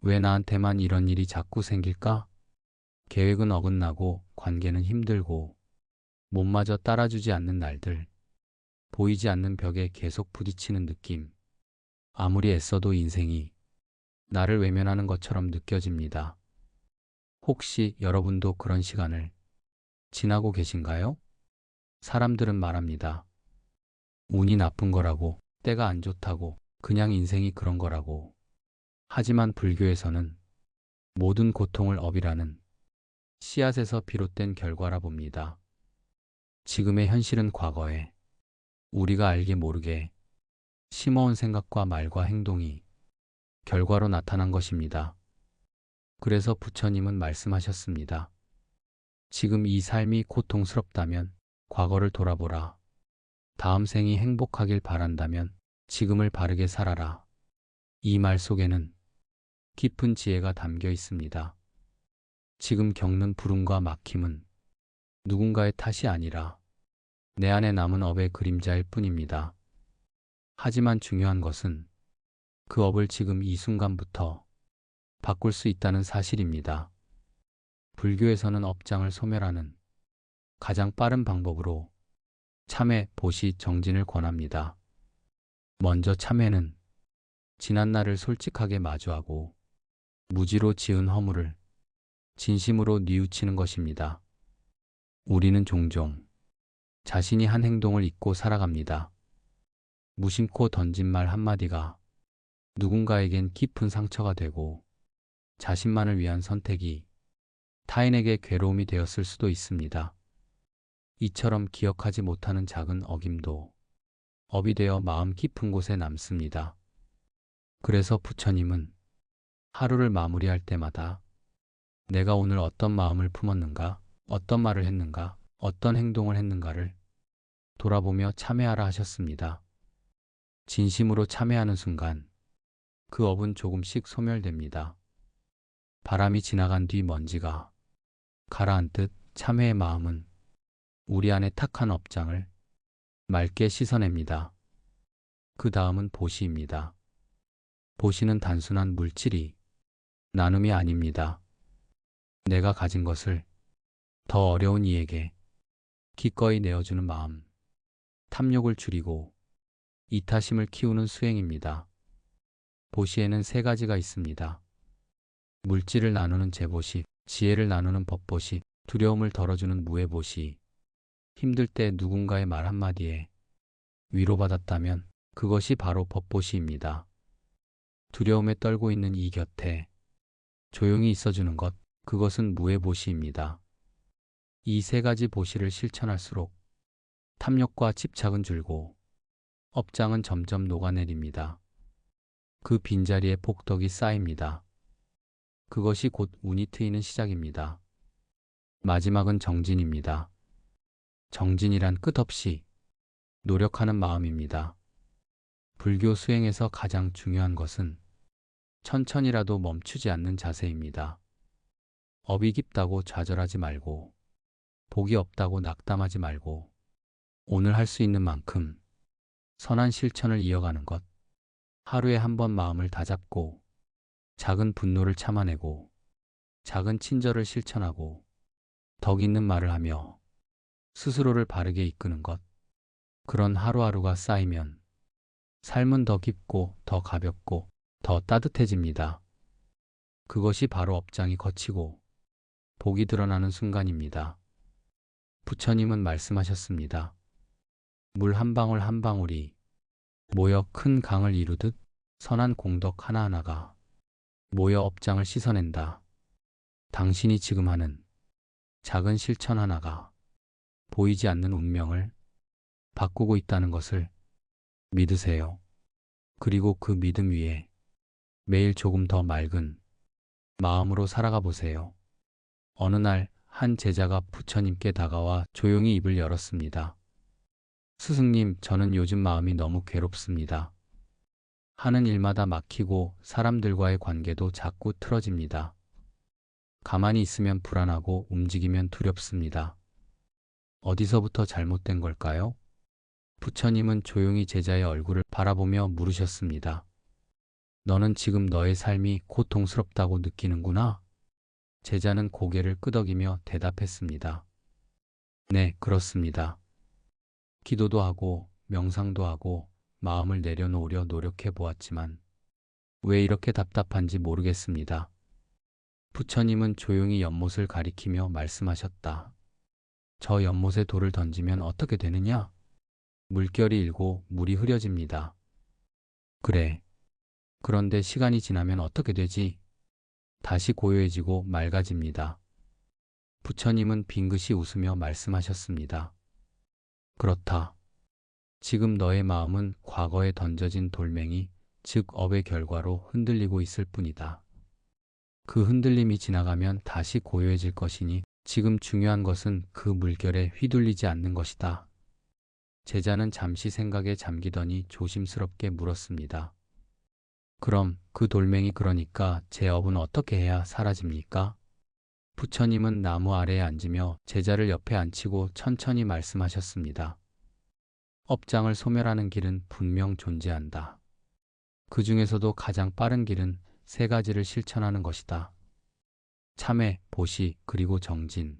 왜 나한테만 이런 일이 자꾸 생길까? 계획은 어긋나고 관계는 힘들고 몸마저 따라주지 않는 날들, 보이지 않는 벽에 계속 부딪히는 느낌. 아무리 애써도 인생이 나를 외면하는 것처럼 느껴집니다. 혹시 여러분도 그런 시간을 지나고 계신가요? 사람들은 말합니다. 운이 나쁜 거라고, 때가 안 좋다고, 그냥 인생이 그런 거라고. 하지만 불교에서는 모든 고통을 업이라는 씨앗에서 비롯된 결과라 봅니다. 지금의 현실은 과거에 우리가 알게 모르게 심어온 생각과 말과 행동이 결과로 나타난 것입니다. 그래서 부처님은 말씀하셨습니다. 지금 이 삶이 고통스럽다면 과거를 돌아보라. 다음 생이 행복하길 바란다면 지금을 바르게 살아라. 이 말 속에는 깊은 지혜가 담겨 있습니다. 지금 겪는 불운과 막힘은 누군가의 탓이 아니라 내 안에 남은 업의 그림자일 뿐입니다. 하지만 중요한 것은 그 업을 지금 이 순간부터 바꿀 수 있다는 사실입니다. 불교에서는 업장을 소멸하는 가장 빠른 방법으로 참회, 보시, 정진을 권합니다. 먼저 참회는 지난날을 솔직하게 마주하고 무지로 지은 허물을 진심으로 뉘우치는 것입니다. 우리는 종종 자신이 한 행동을 잊고 살아갑니다. 무심코 던진 말 한마디가 누군가에겐 깊은 상처가 되고 자신만을 위한 선택이 타인에게 괴로움이 되었을 수도 있습니다. 이처럼 기억하지 못하는 작은 어김도 업이 되어 마음 깊은 곳에 남습니다. 그래서 부처님은 하루를 마무리할 때마다 내가 오늘 어떤 마음을 품었는가, 어떤 말을 했는가, 어떤 행동을 했는가를 돌아보며 참회하라 하셨습니다. 진심으로 참회하는 순간 그 업은 조금씩 소멸됩니다. 바람이 지나간 뒤 먼지가 가라앉듯 참회의 마음은 우리 안에 탁한 업장을 맑게 씻어냅니다. 그 다음은 보시입니다. 보시는 단순한 물질이 나눔이 아닙니다. 내가 가진 것을 더 어려운 이에게 기꺼이 내어주는 마음, 탐욕을 줄이고 이타심을 키우는 수행입니다. 보시에는 세 가지가 있습니다. 물질을 나누는 재보시, 지혜를 나누는 법보시, 두려움을 덜어주는 무해보시. 힘들 때 누군가의 말 한마디에 위로받았다면 그것이 바로 법보시입니다. 두려움에 떨고 있는 이 곁에 조용히 있어주는 것, 그것은 무해보시입니다. 이 세 가지 보시를 실천할수록 탐욕과 집착은 줄고 업장은 점점 녹아내립니다. 그 빈자리에 복덕이 쌓입니다. 그것이 곧 운이 트이는 시작입니다. 마지막은 정진입니다. 정진이란 끝없이 노력하는 마음입니다. 불교 수행에서 가장 중요한 것은 천천히라도 멈추지 않는 자세입니다. 업이 깊다고 좌절하지 말고, 복이 없다고 낙담하지 말고, 오늘 할 수 있는 만큼 선한 실천을 이어가는 것, 하루에 한 번 마음을 다잡고, 작은 분노를 참아내고, 작은 친절을 실천하고, 덕 있는 말을 하며 스스로를 바르게 이끄는 것, 그런 하루하루가 쌓이면 삶은 더 깊고 더 가볍고 더 따뜻해집니다. 그것이 바로 업장이 걷히고 복이 드러나는 순간입니다. 부처님은 말씀하셨습니다. 물 한 방울 한 방울이 모여 큰 강을 이루듯 선한 공덕 하나하나가 모여 업장을 씻어낸다. 당신이 지금 하는 작은 실천 하나가 보이지 않는 운명을 바꾸고 있다는 것을 믿으세요. 그리고 그 믿음 위에 매일 조금 더 맑은 마음으로 살아가 보세요. 어느 날 한 제자가 부처님께 다가와 조용히 입을 열었습니다. 스승님, 저는 요즘 마음이 너무 괴롭습니다. 하는 일마다 막히고 사람들과의 관계도 자꾸 틀어집니다. 가만히 있으면 불안하고 움직이면 두렵습니다. 어디서부터 잘못된 걸까요? 부처님은 조용히 제자의 얼굴을 바라보며 물으셨습니다. 너는 지금 너의 삶이 고통스럽다고 느끼는구나. 제자는 고개를 끄덕이며 대답했습니다. 네, 그렇습니다. 기도도 하고 명상도 하고 마음을 내려놓으려 노력해 보았지만 왜 이렇게 답답한지 모르겠습니다. 부처님은 조용히 연못을 가리키며 말씀하셨다. 저 연못에 돌을 던지면 어떻게 되느냐? 물결이 일고 물이 흐려집니다. 그래. 그런데 시간이 지나면 어떻게 되지? 다시 고요해지고 맑아집니다. 부처님은 빙긋이 웃으며 말씀하셨습니다. 그렇다. 지금 너의 마음은 과거에 던져진 돌멩이, 즉 업의 결과로 흔들리고 있을 뿐이다. 그 흔들림이 지나가면 다시 고요해질 것이니 지금 중요한 것은 그 물결에 휘둘리지 않는 것이다. 제자는 잠시 생각에 잠기더니 조심스럽게 물었습니다. 그럼 그 돌멩이 그러니까 제 업은 어떻게 해야 사라집니까? 부처님은 나무 아래에 앉으며 제자를 옆에 앉히고 천천히 말씀하셨습니다. 업장을 소멸하는 길은 분명 존재한다. 그 중에서도 가장 빠른 길은 세 가지를 실천하는 것이다. 참회, 보시, 그리고 정진.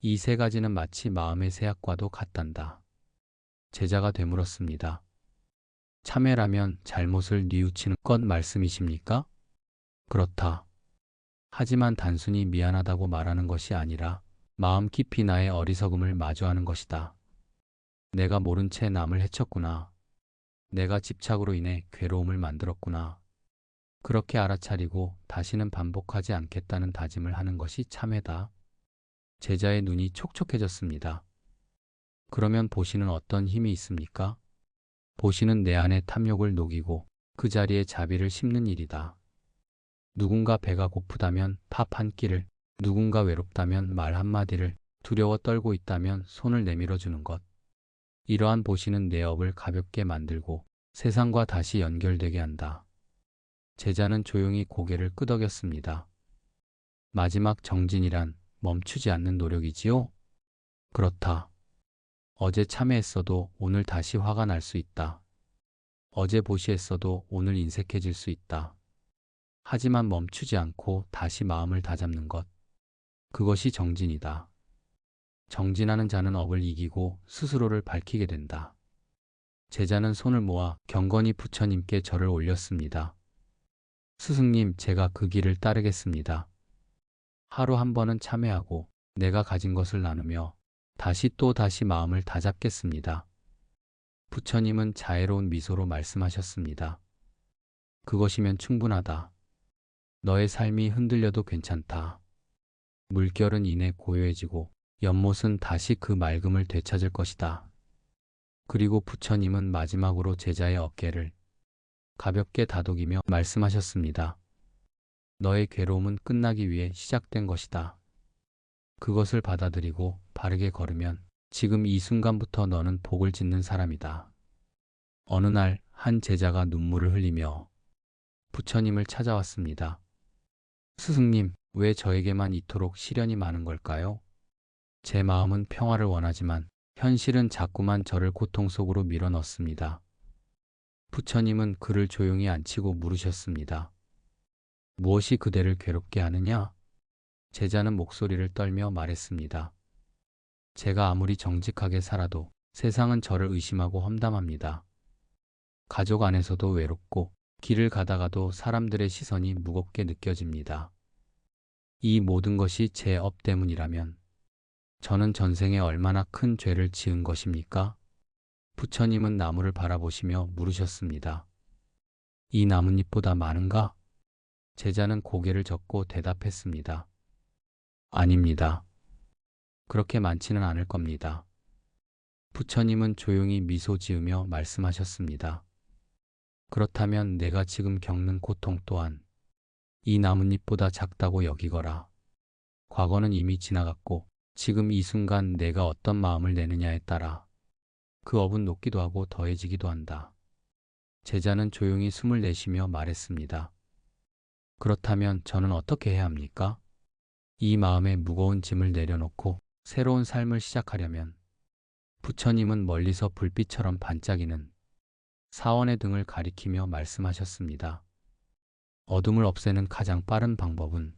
이 세 가지는 마치 마음의 세약과도 같단다. 제자가 되물었습니다. 참회라면 잘못을 뉘우치는 것 말씀이십니까? 그렇다. 하지만 단순히 미안하다고 말하는 것이 아니라 마음 깊이 나의 어리석음을 마주하는 것이다. 내가 모른 채 남을 해쳤구나. 내가 집착으로 인해 괴로움을 만들었구나. 그렇게 알아차리고 다시는 반복하지 않겠다는 다짐을 하는 것이 참회다. 제자의 눈이 촉촉해졌습니다. 그러면 보시는 어떤 힘이 있습니까? 보시는 내 안의 탐욕을 녹이고 그 자리에 자비를 심는 일이다. 누군가 배가 고프다면 밥 한 끼를, 누군가 외롭다면 말 한마디를, 두려워 떨고 있다면 손을 내밀어 주는 것. 이러한 보시는 내 업을 가볍게 만들고 세상과 다시 연결되게 한다. 제자는 조용히 고개를 끄덕였습니다. 마지막 정진이란 멈추지 않는 노력이지요? 그렇다. 어제 참회했어도 오늘 다시 화가 날 수 있다. 어제 보시했어도 오늘 인색해질 수 있다. 하지만 멈추지 않고 다시 마음을 다잡는 것. 그것이 정진이다. 정진하는 자는 업을 이기고 스스로를 밝히게 된다. 제자는 손을 모아 경건히 부처님께 절을 올렸습니다. 스승님, 제가 그 길을 따르겠습니다. 하루 한 번은 참회하고 내가 가진 것을 나누며 다시 또 다시 마음을 다잡겠습니다. 부처님은 자애로운 미소로 말씀하셨습니다. 그것이면 충분하다. 너의 삶이 흔들려도 괜찮다. 물결은 이내 고요해지고 연못은 다시 그 맑음을 되찾을 것이다. 그리고 부처님은 마지막으로 제자의 어깨를 가볍게 다독이며 말씀하셨습니다. 너의 괴로움은 끝나기 위해 시작된 것이다. 그것을 받아들이고 바르게 걸으면 지금 이 순간부터 너는 복을 짓는 사람이다. 어느 날 한 제자가 눈물을 흘리며 부처님을 찾아왔습니다. 스승님, 왜 저에게만 이토록 시련이 많은 걸까요? 제 마음은 평화를 원하지만 현실은 자꾸만 저를 고통 속으로 밀어넣습니다. 부처님은 그를 조용히 앉히고 물으셨습니다. 무엇이 그대를 괴롭게 하느냐? 제자는 목소리를 떨며 말했습니다. 제가 아무리 정직하게 살아도 세상은 저를 의심하고 험담합니다. 가족 안에서도 외롭고 길을 가다가도 사람들의 시선이 무겁게 느껴집니다. 이 모든 것이 제 업 때문이라면 저는 전생에 얼마나 큰 죄를 지은 것입니까? 부처님은 나무를 바라보시며 물으셨습니다. 이 나뭇잎보다 많은가? 제자는 고개를 젓고 대답했습니다. 아닙니다. 그렇게 많지는 않을 겁니다. 부처님은 조용히 미소 지으며 말씀하셨습니다. 그렇다면 내가 지금 겪는 고통 또한 이 나뭇잎보다 작다고 여기거라. 과거는 이미 지나갔고 지금 이 순간 내가 어떤 마음을 내느냐에 따라 그 업은 녹기도 하고 더해지기도 한다. 제자는 조용히 숨을 내쉬며 말했습니다. 그렇다면 저는 어떻게 해야 합니까? 이 마음의 무거운 짐을 내려놓고 새로운 삶을 시작하려면 부처님은 멀리서 불빛처럼 반짝이는 사원의 등을 가리키며 말씀하셨습니다. 어둠을 없애는 가장 빠른 방법은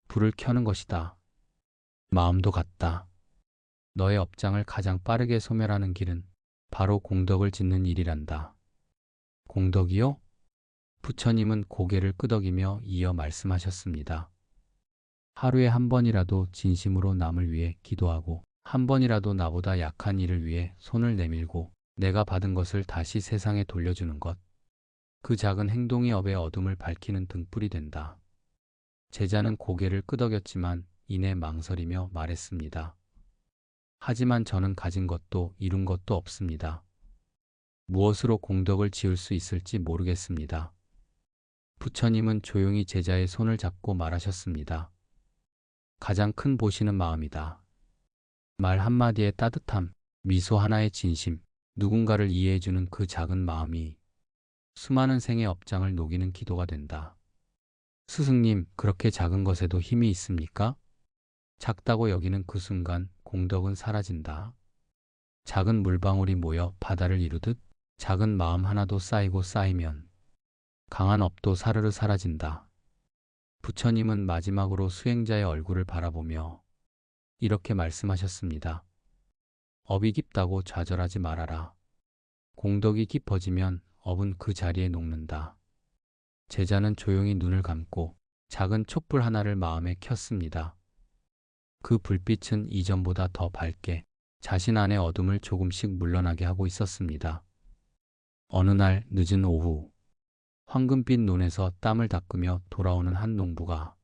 불을 켜는 것이다. 마음도 같다. 너의 업장을 가장 빠르게 소멸하는 길은 바로 공덕을 짓는 일이란다. 공덕이요? 부처님은 고개를 끄덕이며 이어 말씀하셨습니다. 하루에 한 번이라도 진심으로 남을 위해 기도하고 한 번이라도 나보다 약한 이를 위해 손을 내밀고 내가 받은 것을 다시 세상에 돌려주는 것. 그 작은 행동이 업의 어둠을 밝히는 등불이 된다. 제자는 고개를 끄덕였지만 이내 망설이며 말했습니다. 하지만 저는 가진 것도 이룬 것도 없습니다. 무엇으로 공덕을 지을 수 있을지 모르겠습니다. 부처님은 조용히 제자의 손을 잡고 말하셨습니다. 가장 큰 보시는 마음이다. 말 한마디의 따뜻함, 미소 하나의 진심, 누군가를 이해해주는 그 작은 마음이 수많은 생의 업장을 녹이는 기도가 된다. 스승님, 그렇게 작은 것에도 힘이 있습니까? 작다고 여기는 그 순간 공덕은 사라진다. 작은 물방울이 모여 바다를 이루듯 작은 마음 하나도 쌓이고 쌓이면 강한 업도 사르르 사라진다. 부처님은 마지막으로 수행자의 얼굴을 바라보며 이렇게 말씀하셨습니다. 업이 깊다고 좌절하지 말아라. 공덕이 깊어지면 업은 그 자리에 녹는다. 제자는 조용히 눈을 감고 작은 촛불 하나를 마음에 켰습니다. 그 불빛은 이전보다 더 밝게 자신 안의 어둠을 조금씩 물러나게 하고 있었습니다. 어느 날 늦은 오후, 황금빛 눈에서 땀을 닦으며 돌아오는 한 농부가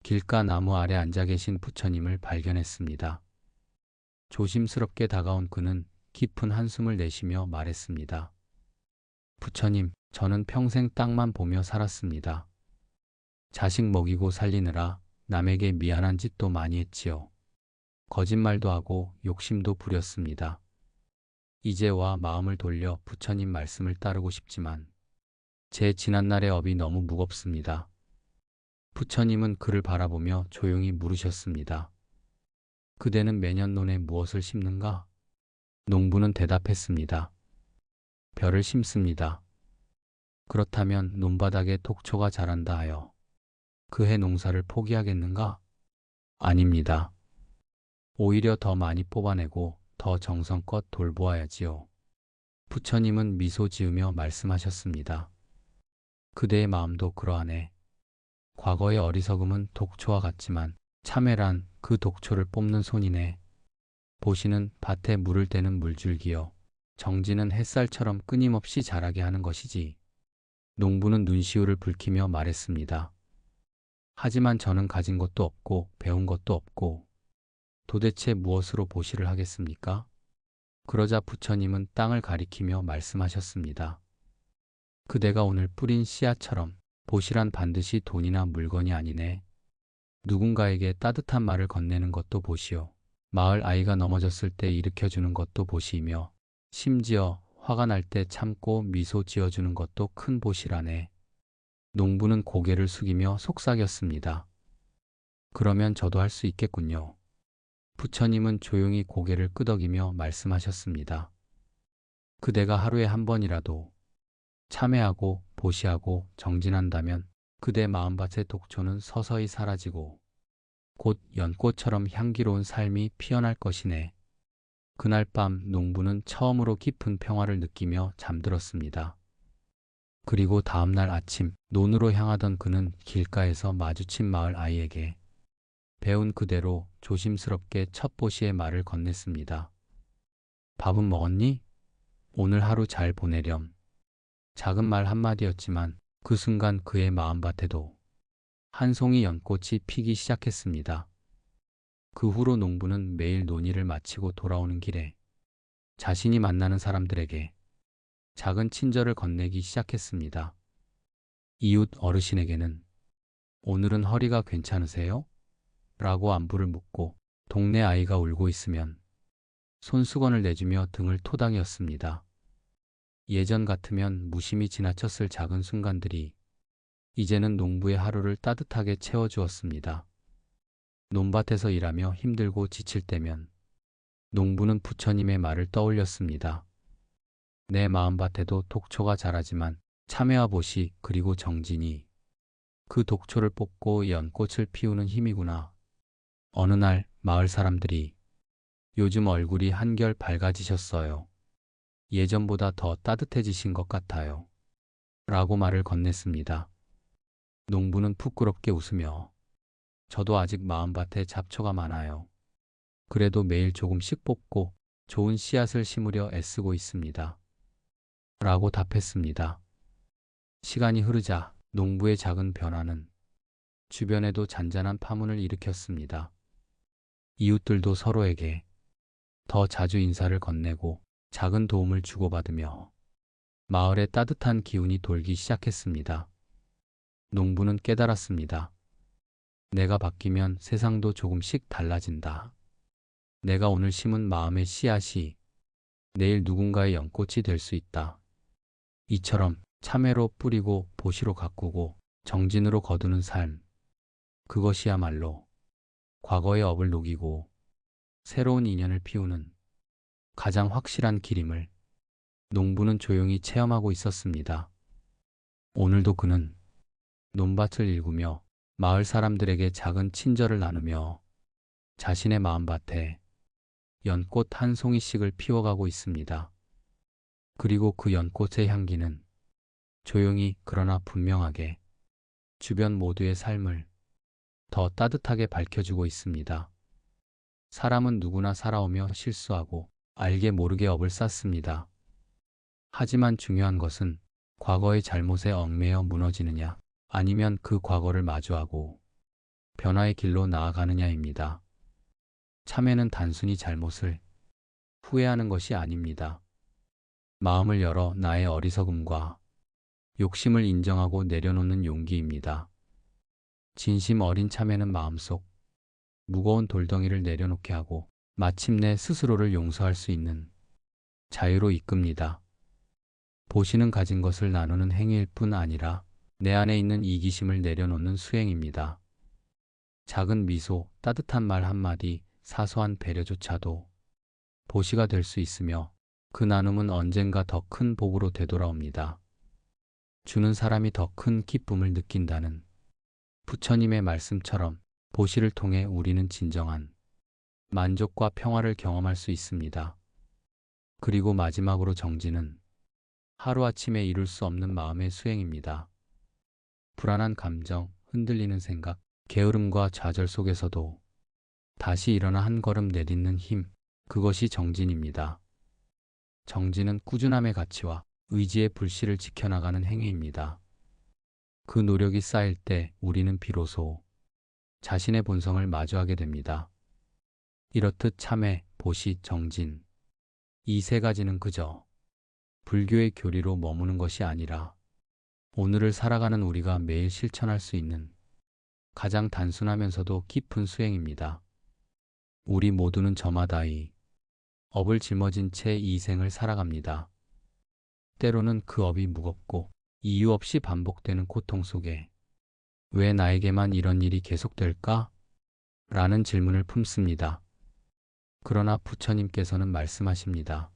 길가 나무 아래 앉아 계신 부처님을 발견했습니다. 조심스럽게 다가온 그는 깊은 한숨을 내쉬며 말했습니다. 부처님, 저는 평생 땅만 보며 살았습니다. 자식 먹이고 살리느라 남에게 미안한 짓도 많이 했지요. 거짓말도 하고 욕심도 부렸습니다. 이제와 마음을 돌려 부처님 말씀을 따르고 싶지만 제 지난날의 업이 너무 무겁습니다. 부처님은 그를 바라보며 조용히 물으셨습니다. 그대는 매년 논에 무엇을 심는가? 농부는 대답했습니다. 벼를 심습니다. 그렇다면 논바닥에 독초가 자란다 하여 그 해 농사를 포기하겠는가? 아닙니다. 오히려 더 많이 뽑아내고 더 정성껏 돌보아야지요. 부처님은 미소 지으며 말씀하셨습니다. 그대의 마음도 그러하네. 과거의 어리석음은 독초와 같지만 참회란 그 독초를 뽑는 손이네. 보시는 밭에 물을 대는 물줄기여. 정지는 햇살처럼 끊임없이 자라게 하는 것이지. 농부는 눈시울을 붉히며 말했습니다. 하지만 저는 가진 것도 없고 배운 것도 없고 도대체 무엇으로 보시를 하겠습니까? 그러자 부처님은 땅을 가리키며 말씀하셨습니다. 그대가 오늘 뿌린 씨앗처럼 보시란 반드시 돈이나 물건이 아니네. 누군가에게 따뜻한 말을 건네는 것도 보시오. 마을 아이가 넘어졌을 때 일으켜주는 것도 보시이며 심지어 화가 날 때 참고 미소 지어주는 것도 큰 보시라네. 농부는 고개를 숙이며 속삭였습니다. 그러면 저도 할 수 있겠군요. 부처님은 조용히 고개를 끄덕이며 말씀하셨습니다. 그대가 하루에 한 번이라도 참회하고 보시하고 정진한다면 그대 마음밭의 독초는 서서히 사라지고 곧 연꽃처럼 향기로운 삶이 피어날 것이네. 그날 밤 농부는 처음으로 깊은 평화를 느끼며 잠들었습니다. 그리고 다음날 아침 논으로 향하던 그는 길가에서 마주친 마을 아이에게 배운 그대로 조심스럽게 첫 보시의 말을 건넸습니다. 밥은 먹었니? 오늘 하루 잘 보내렴. 작은 말 한마디였지만 그 순간 그의 마음밭에도 한 송이 연꽃이 피기 시작했습니다. 그 후로 농부는 매일 논일을 마치고 돌아오는 길에 자신이 만나는 사람들에게 작은 친절을 건네기 시작했습니다. 이웃 어르신에게는 오늘은 허리가 괜찮으세요? 라고 안부를 묻고 동네 아이가 울고 있으면 손수건을 내주며 등을 토닥였습니다. 예전 같으면 무심히 지나쳤을 작은 순간들이 이제는 농부의 하루를 따뜻하게 채워주었습니다. 논밭에서 일하며 힘들고 지칠 때면 농부는 부처님의 말을 떠올렸습니다. 내 마음밭에도 독초가 자라지만 참회와 보시 그리고 정진이 그 독초를 뽑고 연꽃을 피우는 힘이구나. 어느 날 마을 사람들이 요즘 얼굴이 한결 밝아지셨어요. 예전보다 더 따뜻해지신 것 같아요. 라고 말을 건넸습니다. 농부는 부끄럽게 웃으며 저도 아직 마음밭에 잡초가 많아요. 그래도 매일 조금씩 뽑고 좋은 씨앗을 심으려 애쓰고 있습니다. 라고 답했습니다. 시간이 흐르자 농부의 작은 변화는 주변에도 잔잔한 파문을 일으켰습니다. 이웃들도 서로에게 더 자주 인사를 건네고 작은 도움을 주고받으며 마을에 따뜻한 기운이 돌기 시작했습니다. 농부는 깨달았습니다. 내가 바뀌면 세상도 조금씩 달라진다. 내가 오늘 심은 마음의 씨앗이 내일 누군가의 연꽃이 될 수 있다. 이처럼 참외로 뿌리고 보시로 가꾸고 정진으로 거두는 삶. 그것이야말로 과거의 업을 녹이고 새로운 인연을 피우는 가장 확실한 길임을 농부는 조용히 체험하고 있었습니다. 오늘도 그는 논밭을 일구며 마을 사람들에게 작은 친절을 나누며 자신의 마음밭에 연꽃 한 송이씩을 피워가고 있습니다. 그리고 그 연꽃의 향기는 조용히 그러나 분명하게 주변 모두의 삶을 더 따뜻하게 밝혀주고 있습니다. 사람은 누구나 살아오며 실수하고 알게 모르게 업을 쌓습니다. 하지만 중요한 것은 과거의 잘못에 얽매여 무너지느냐 아니면 그 과거를 마주하고 변화의 길로 나아가느냐입니다. 참회는 단순히 잘못을 후회하는 것이 아닙니다. 마음을 열어 나의 어리석음과 욕심을 인정하고 내려놓는 용기입니다. 진심 어린 참회는 마음속 무거운 돌덩이를 내려놓게 하고 마침내 스스로를 용서할 수 있는 자유로 이끕니다. 보시는 가진 것을 나누는 행위일 뿐 아니라 내 안에 있는 이기심을 내려놓는 수행입니다. 작은 미소, 따뜻한 말 한마디, 사소한 배려조차도 보시가 될 수 있으며 그 나눔은 언젠가 더 큰 복으로 되돌아옵니다. 주는 사람이 더 큰 기쁨을 느낀다는 부처님의 말씀처럼 보시를 통해 우리는 진정한 만족과 평화를 경험할 수 있습니다. 그리고 마지막으로 정진은 하루아침에 이룰 수 없는 마음의 수행입니다. 불안한 감정, 흔들리는 생각, 게으름과 좌절 속에서도 다시 일어나 한 걸음 내딛는 힘, 그것이 정진입니다. 정진은 꾸준함의 가치와 의지의 불씨를 지켜나가는 행위입니다. 그 노력이 쌓일 때 우리는 비로소 자신의 본성을 마주하게 됩니다. 이렇듯 참회, 보시, 정진. 이 세 가지는 그저 불교의 교리로 머무는 것이 아니라 오늘을 살아가는 우리가 매일 실천할 수 있는 가장 단순하면서도 깊은 수행입니다. 우리 모두는 저마다 이 업을 짊어진 채 이 생을 살아갑니다. 때로는 그 업이 무겁고 이유 없이 반복되는 고통 속에 왜 나에게만 이런 일이 계속될까? 라는 질문을 품습니다. 그러나 부처님께서는 말씀하십니다.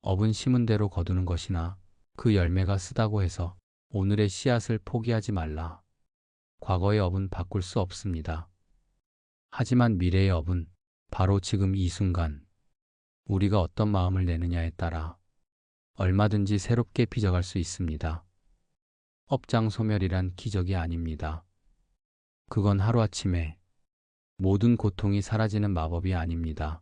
업은 심은 대로 거두는 것이나 그 열매가 쓰다고 해서 오늘의 씨앗을 포기하지 말라. 과거의 업은 바꿀 수 없습니다. 하지만 미래의 업은 바로 지금 이 순간 우리가 어떤 마음을 내느냐에 따라 얼마든지 새롭게 빚어갈 수 있습니다. 업장 소멸이란 기적이 아닙니다. 그건 하루아침에 모든 고통이 사라지는 마법이 아닙니다.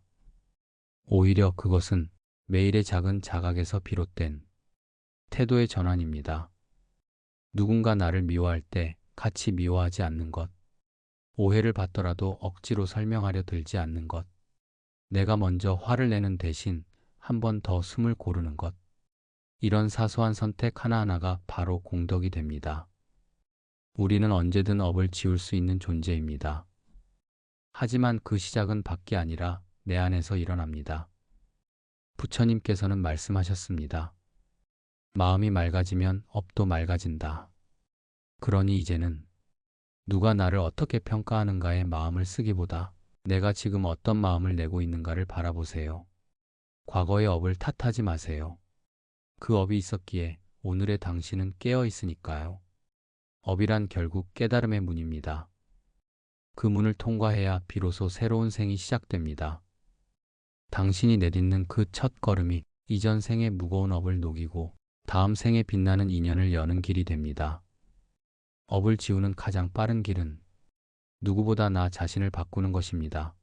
오히려 그것은 매일의 작은 자각에서 비롯된 태도의 전환입니다. 누군가 나를 미워할 때 같이 미워하지 않는 것, 오해를 받더라도 억지로 설명하려 들지 않는 것, 내가 먼저 화를 내는 대신 한 번 더 숨을 고르는 것, 이런 사소한 선택 하나하나가 바로 공덕이 됩니다. 우리는 언제든 업을 지울 수 있는 존재입니다. 하지만 그 시작은 밖이 아니라 내 안에서 일어납니다. 부처님께서는 말씀하셨습니다. 마음이 맑아지면 업도 맑아진다. 그러니 이제는 누가 나를 어떻게 평가하는가에 마음을 쓰기보다 내가 지금 어떤 마음을 내고 있는가를 바라보세요. 과거의 업을 탓하지 마세요. 그 업이 있었기에 오늘의 당신은 깨어 있으니까요. 업이란 결국 깨달음의 문입니다. 그 문을 통과해야 비로소 새로운 생이 시작됩니다. 당신이 내딛는 그 첫 걸음이 이전 생의 무거운 업을 녹이고 다음 생에 빛나는 인연을 여는 길이 됩니다. 업을 지우는 가장 빠른 길은 누구보다 나 자신을 바꾸는 것입니다.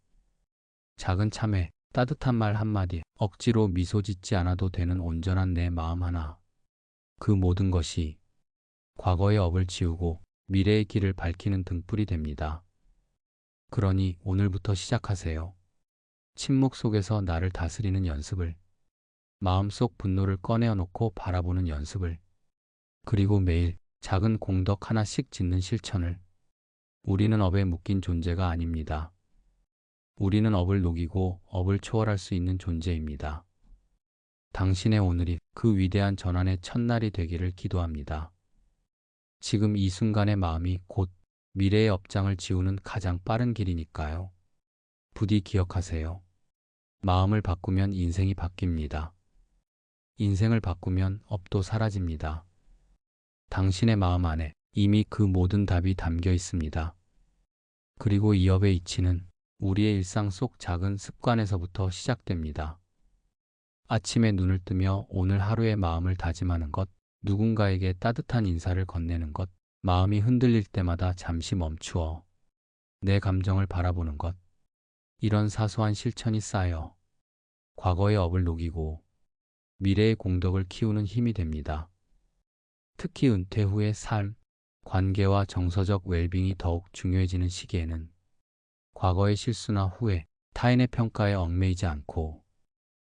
작은 참회, 따뜻한 말 한마디, 억지로 미소 짓지 않아도 되는 온전한 내 마음 하나. 그 모든 것이 과거의 업을 지우고 미래의 길을 밝히는 등불이 됩니다. 그러니 오늘부터 시작하세요. 침묵 속에서 나를 다스리는 연습을, 마음속 분노를 꺼내어 놓고 바라보는 연습을, 그리고 매일 작은 공덕 하나씩 짓는 실천을. 우리는 업에 묶인 존재가 아닙니다. 우리는 업을 녹이고 업을 초월할 수 있는 존재입니다. 당신의 오늘이 그 위대한 전환의 첫날이 되기를 기도합니다. 지금 이 순간의 마음이 곧 미래의 업장을 지우는 가장 빠른 길이니까요. 부디 기억하세요. 마음을 바꾸면 인생이 바뀝니다. 인생을 바꾸면 업도 사라집니다. 당신의 마음 안에 이미 그 모든 답이 담겨 있습니다. 그리고 이 업의 이치는 우리의 일상 속 작은 습관에서부터 시작됩니다. 아침에 눈을 뜨며 오늘 하루의 마음을 다짐하는 것, 누군가에게 따뜻한 인사를 건네는 것, 마음이 흔들릴 때마다 잠시 멈추어 내 감정을 바라보는 것. 이런 사소한 실천이 쌓여 과거의 업을 녹이고 미래의 공덕을 키우는 힘이 됩니다. 특히 은퇴 후의 삶, 관계와 정서적 웰빙이 더욱 중요해지는 시기에는 과거의 실수나 후회, 타인의 평가에 얽매이지 않고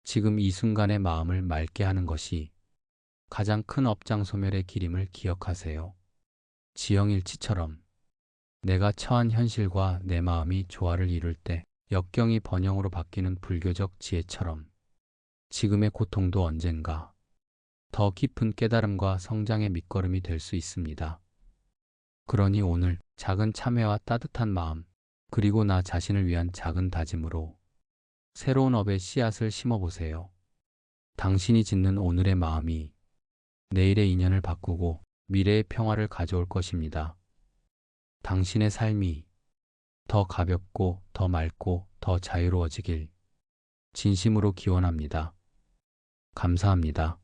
지금 이 순간의 마음을 맑게 하는 것이 가장 큰 업장 소멸의 길임을 기억하세요. 지영일치처럼 내가 처한 현실과 내 마음이 조화를 이룰 때 역경이 번영으로 바뀌는 불교적 지혜처럼 지금의 고통도 언젠가 더 깊은 깨달음과 성장의 밑거름이 될 수 있습니다. 그러니 오늘 작은 참회와 따뜻한 마음, 그리고 나 자신을 위한 작은 다짐으로 새로운 업의 씨앗을 심어보세요. 당신이 짓는 오늘의 마음이 내일의 인연을 바꾸고 미래의 평화를 가져올 것입니다. 당신의 삶이 더 가볍고 더 맑고 더 자유로워지길 진심으로 기원합니다. 감사합니다.